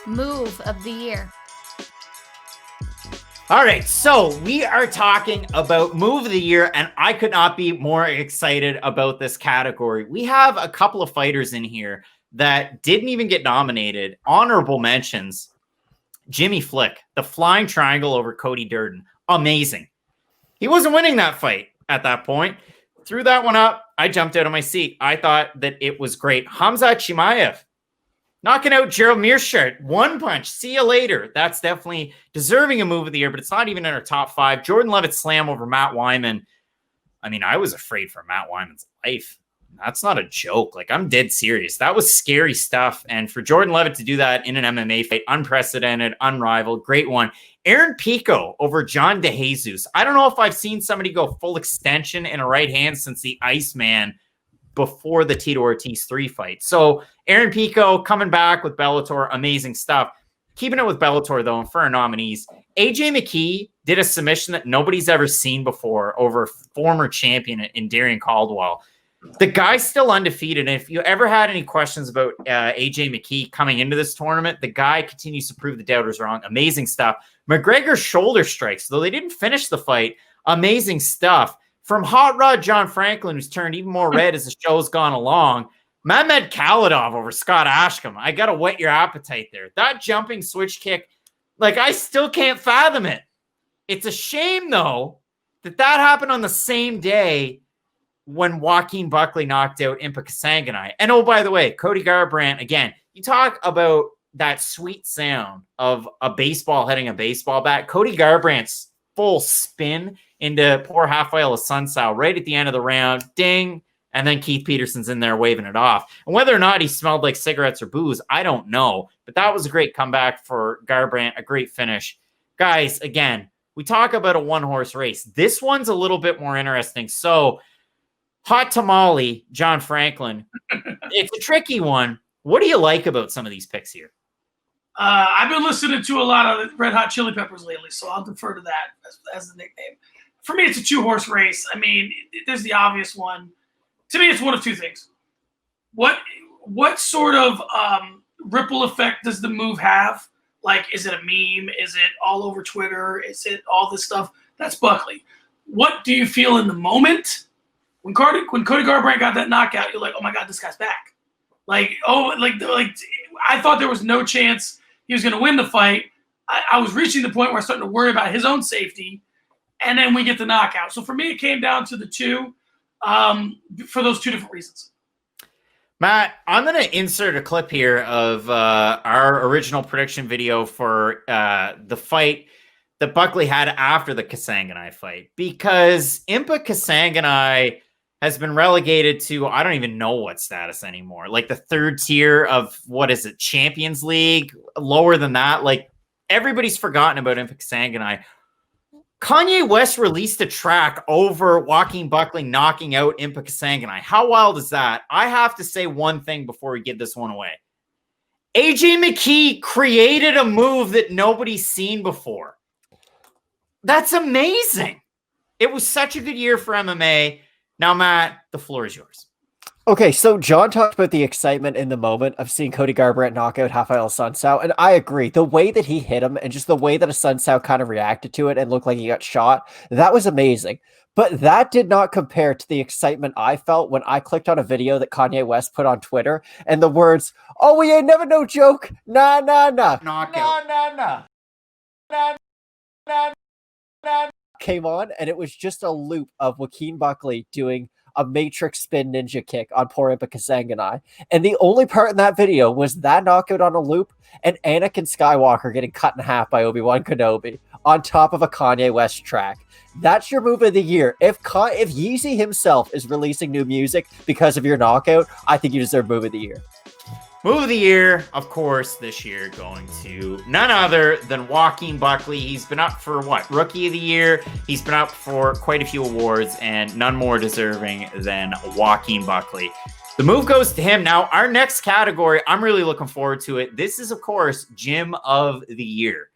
move of the year. All right, so we are talking about move of the year, and I could not be more excited about this category. We have a couple of fighters in here that didn't even get nominated. Honorable mentions. Jimmy Flick, the flying triangle over Cody Durden. Amazing. He wasn't winning that fight at that point. Threw that one up. I jumped out of my seat. I thought that it was great. Hamza Chimaev knocking out Gerald Meerschaert. One punch. See you later. That's definitely deserving a move of the year, but it's not even in our top 5. Jordan Levitt slam over Matt Wyman. I mean, I was afraid for Matt Wyman's life. That's not a joke. Like, I'm dead serious. That was scary stuff. And for Jordan Levitt to do that in an MMA fight, unprecedented, unrivaled, great one. Aaron Pico over John DeJesus. I don't know if I've seen somebody go full extension in a right hand since the Iceman before the Tito Ortiz 3 fight. So Aaron Pico coming back with Bellator, amazing stuff. Keeping it with Bellator, though, and for our nominees, AJ McKee did a submission that nobody's ever seen before over former champion in Darian Caldwell. The guy's still undefeated, and if you ever had any questions about AJ McKee coming into this tournament, the guy continues to prove the doubters wrong. Amazing stuff. McGregor shoulder strikes, though they didn't finish the fight. Amazing stuff. From Hot Rod John Franklin, who's turned even more red as the show's gone along, Mamed Khalidov over Scott Askham. I got to whet your appetite there. That jumping switch kick, like, I still can't fathom it. It's a shame, though, that happened on the same day when Joaquin Buckley knocked out Impa Kasanganay. And oh, by the way, Cody Garbrandt, again, you talk about that sweet sound of a baseball hitting a baseball bat. Cody Garbrandt's full spin into poor Raphael Assuncao right at the end of the round. Ding. And then Keith Peterson's in there waving it off. And whether or not he smelled like cigarettes or booze, I don't know. But that was a great comeback for Garbrandt, a great finish. Guys, again, we talk about a one-horse race. This one's a little bit more interesting. So, Hot Tamale, John Franklin. It's a tricky one. What do you like about some of these picks here? I've been listening to a lot of Red Hot Chili Peppers lately, so I'll defer to that as the nickname. For me, it's a 2-horse race. I mean, there's the obvious one. To me, it's one of two things. What sort of ripple effect does the move have? Like, is it a meme? Is it all over Twitter? Is it all this stuff? That's Buckley. What do you feel in the moment? When Cody Garbrandt got that knockout, you're like, oh my God, this guy's back. Like I thought there was no chance he was going to win the fight. I was reaching the point where I started to worry about his own safety, and then we get the knockout. So for me, it came down to the two for those two different reasons. Matt, I'm going to insert a clip here of our original prediction video for the fight that Buckley had after the Kasanganay fight, because Impa Kasanganay has been relegated to, I don't even know what status anymore. Like the 3rd tier of, what is it, Champions League? Lower than that. Like, everybody's forgotten about Impa Kasanganay. Kanye West released a track over Joaquin Buckley knocking out Impa Kasanganay. How wild is that? I have to say one thing before we give this one away. AJ McKee created a move that nobody's seen before. That's amazing. It was such a good year for MMA. Now, Matt, the floor is yours. Okay, so John talked about the excitement in the moment of seeing Cody Garbrandt knock out Raphael Assuncao, and I agree. The way that he hit him and just the way that Assuncao kind of reacted to it and looked like he got shot, that was amazing. But that did not compare to the excitement I felt when I clicked on a video that Kanye West put on Twitter, and the words, "Oh, we ain't never no joke, nah, nah, nah, knockout, nah, nah, nah, nah, nah, nah," came on, and it was just a loop of Joaquin Buckley doing a matrix spin ninja kick on poor Impa Kasanganay. And the only part in that video was that knockout on a loop and Anakin Skywalker getting cut in half by Obi-Wan Kenobi on top of a Kanye West track. That's your move of the year. If Yeezy himself is releasing new music because of your knockout, I think you deserve move of the year. Move of the year, of course, this year going to none other than Joaquin Buckley. He's been up for, Rookie of the Year. He's been up for quite a few awards, and none more deserving than Joaquin Buckley. The move goes to him. Now, our next category, I'm really looking forward to it. This is, of course, Gym of the Year.